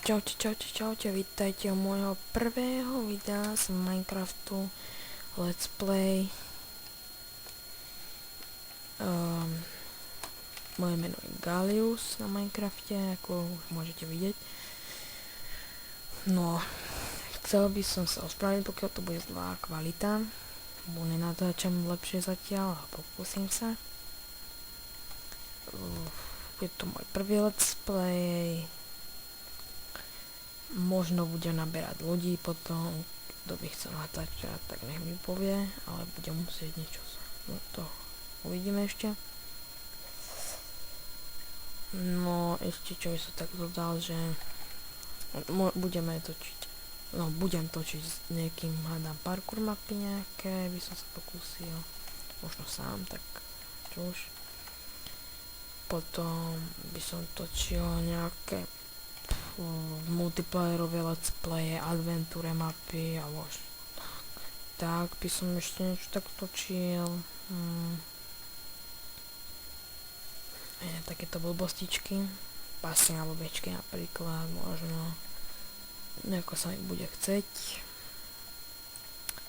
Čaute, vítajte u môjho prvého videa z Minecraftu Let's Play. Moje meno je Galius na Minecrafte, ako už môžete vidieť. No, chcel by som sa ospravedlniť, pokiaľ to bude zlá kvalita, bo nenatáčam lepšie zatiaľ, ale pokúsim sa. Je to môj prvý Let's Play. Možno budem naberať ľudí potom, kto by chcel natáčať, tak nech mi povie, ale budem musieť niečo to uvidíme ešte. No ešte čo by som tak dodal, že budem točiť s niekým, hádam parkour mapy nejaké, by som sa pokúsil, možno sám, tak čo už. Potom by som točil nejaké multiplayerové let's play, adventúre mapy alebo tak by som ešte niečo tak točil. Takéto blbostičky, pasy alebo bečky napríklad, možno nejako sa mi bude chceť.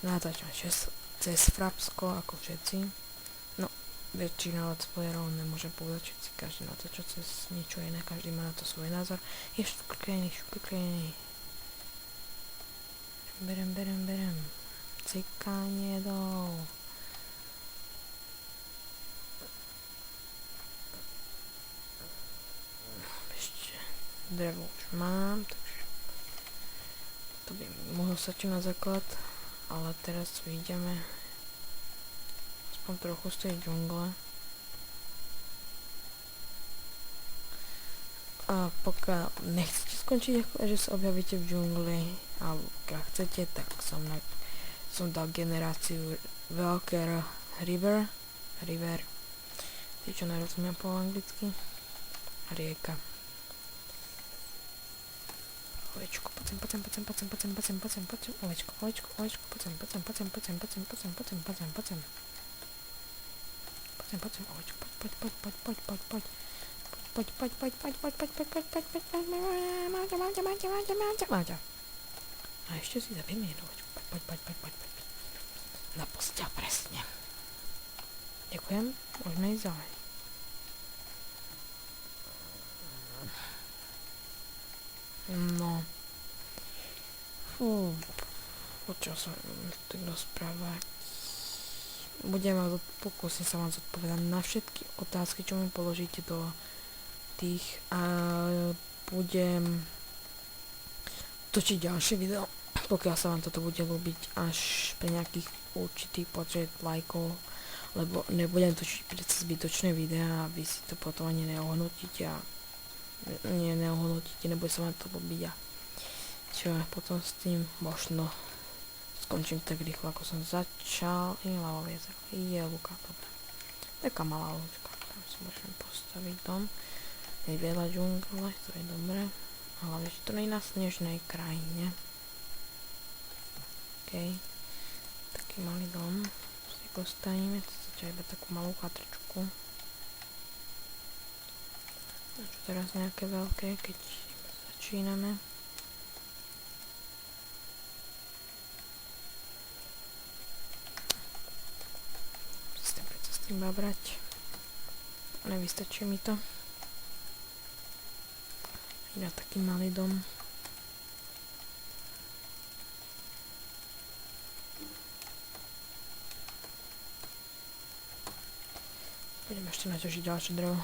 Natáčam cez Frapsko ako všetci. Väčšina let's playerov nemôže povedať, všetci každý natáča cez niečo iné, každý má na to svoj názor. Je šukrklejný. Berem. Cikanie dol. Ešte drevo už mám, takže to by mohlo stačiť na základ, ale teraz vyjdeme trochu z tej džungle. A pokiaľ nechcete skončiť, že sa objavíte v džungli, alebo keď chcete, tak som dal generáciu veľké river, tí čo nerozumiem po anglicky, rieka. Ovečko, poďme, ovečko, poďme. Poď. A ešte si zabieme jednu očku. Poď. Na posteľ, presne. Ďakujem, môžeme ísť ďalej. No. Počal som tak rozprávať. Pokúsim sa vám zodpovedať na všetky otázky, čo mi položíte do tých, a budem točiť ďalšie video, pokiaľ sa vám toto bude ľúbiť, až pri nejakých určitých počet lajkov, lebo nebudem točiť predsa zbytočné videá a vy si to potom ani neohodnotíte a nebude sa vám to ľúbiť a čo potom s tým možno skončím tak rýchlo, ako som začal. Je luka, dobrá. Taká malá lúčka, tam si môžem postaviť dom. Je veľa džungle, to je dobré. Hlavne, že to nie je na snežnej krajine. Taký malý dom si postavíme, to začal iba takú malú chatrčku. A čo teraz nejaké veľké, keď začíname. Iba brať. Nevystačí mi to. Iba taký malý dom. Budem ešte naťažiť ďalšie drevo.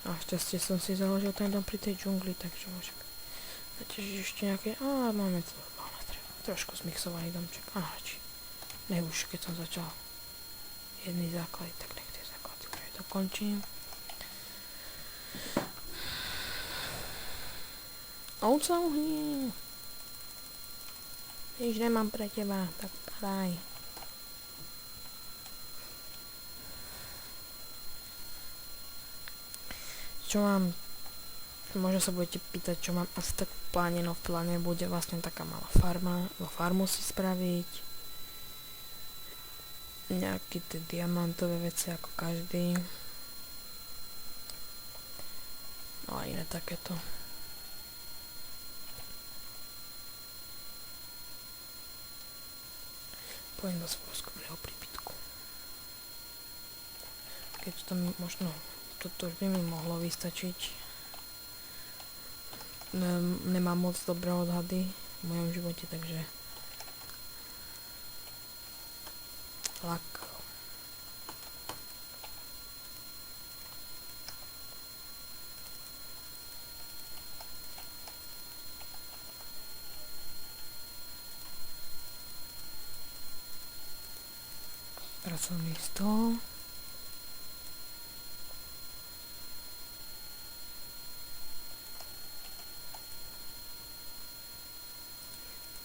Našťastie som si založil ten dom pri tej džungli, takže môžem zaťažiť ešte nejaké. Máme trošku zmixovaný domček. Už keď som začal jedný základ, tak nech tie základy dokončím. Ovca uhnie. Víš, nemám pre teba, tak padaj. Čo mám Možno sa budete pýtať, čo mám asi tak v pláne. No v pláne bude vlastne taká malá farma, farmu si spraviť. Nejaké tie diamantové veci ako každý. No a iné takéto. Pojem do svojho skromného príbytku. Keď to mi možno, toto už by mi mohlo vystačiť. Nemám moc dobré odhady v mojom živote, takže lak. Pracovný stôl.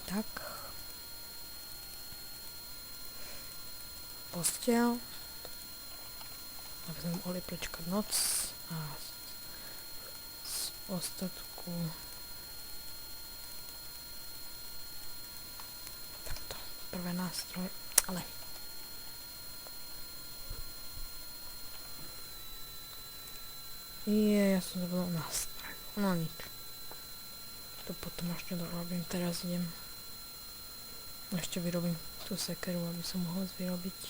Tak. Posteľ. Aby sme mohli prečkať noc a z ostatku takto. Prvé nástroje, ale ja som zabudol nástroj. No nič. To potom ešte dorobím. Teraz idem. Ešte vyrobím tú sekeru, aby som mohol vyrobiť.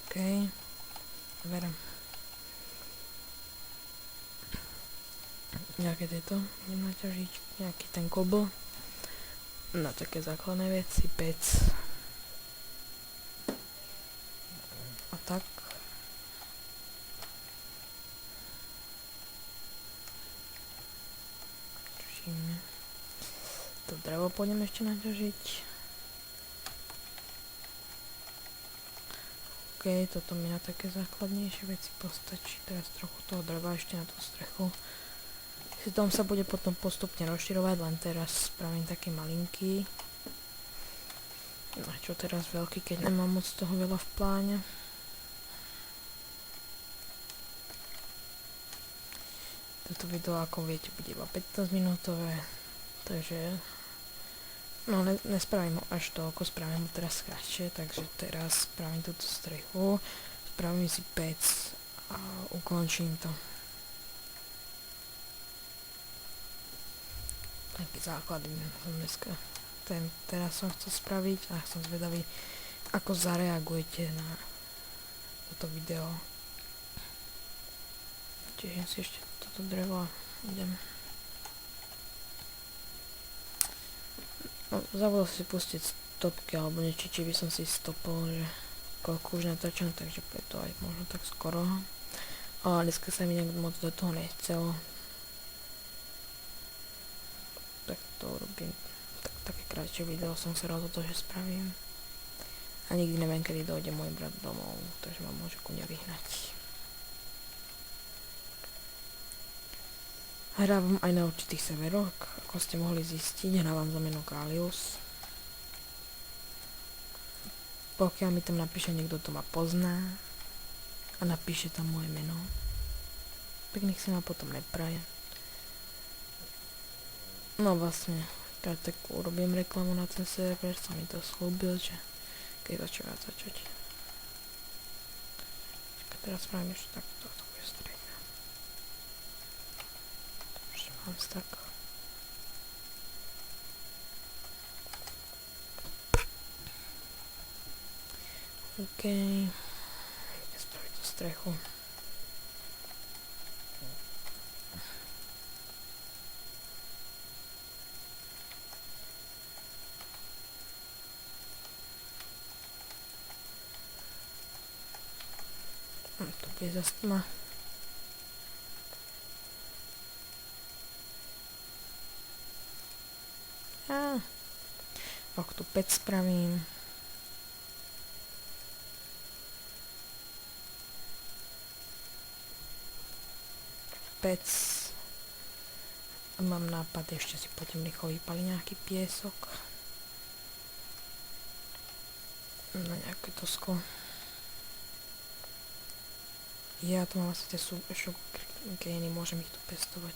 OK. Verím. Nejaké tieto idem naťažiť. Nejaký ten kobl. Na také základné veci. Pec. Tak. Čušíme. To drevo pôjdem ešte naťažiť. OK, toto mi na také základnejšie veci postačí. Teraz trochu toho dreva ešte na tú strechu. Dom sa bude potom postupne rozširovať, len teraz spravím taký malinký. No čo teraz veľký, keď nemám moc toho veľa v pláne. Toto video, ako viete, bude iba 15 minútové, takže no nespravím ho až toľko, spravím ho teraz kratšie, takže teraz spravím túto strechu, spravím si pec a ukončím to. Taký základ som dneska, teraz som chcel spraviť a som zvedavý, ako zareagujete na toto video. Teším si ešte toto drevo a idem. No, zabudol si pustiť stopky alebo niečo, či by som si stopol, že koľko už natáčam, takže preto aj možno tak skoro. Ale dneska sa mi nejak moc do toho nechcelo. Tak to urobím. Také krátšie video som sa rozhodol, že spravím. A nikdy neviem, kedy dojde môj brat domov, takže ma môže ku mne vyhnať. Hrávam aj na určitých severoch, ako ste mohli zistiť, hrávam za meno Kalius. Pokiaľ mi tam napíše niekto, to ma pozná a napíše tam moje meno, tak nech si ma potom nepraje. No vlastne, tak urobím reklamu na ten server, som mi to slúbil, že keď začne začať. Teraz spravím ešte takto, to bude strecha. Tak. OK. Idem spraviť tú strechu. To bude zase tma. Ak tu pec spravím. Pec. Mám nápad, ešte si pôjdem rýchlo vypaliť nejaký piesok. Na nejaké to sklo. Ja tu mám asi tie sugarcane, môžem ich tu pestovať.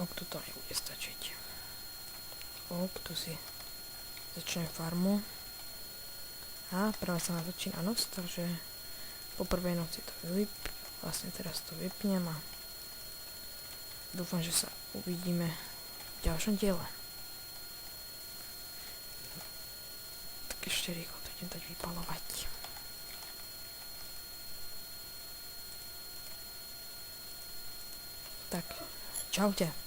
Ok, to nebude stačiť. Ok, tu si začnem farmu. A práve sa nám začína noc, takže po prvej noci to vlastne teraz to vypnem a dúfam, že sa uvidíme v ďalšom diele. Tak ešte rýchlo to idem dať vypalovať. Tak, čaute.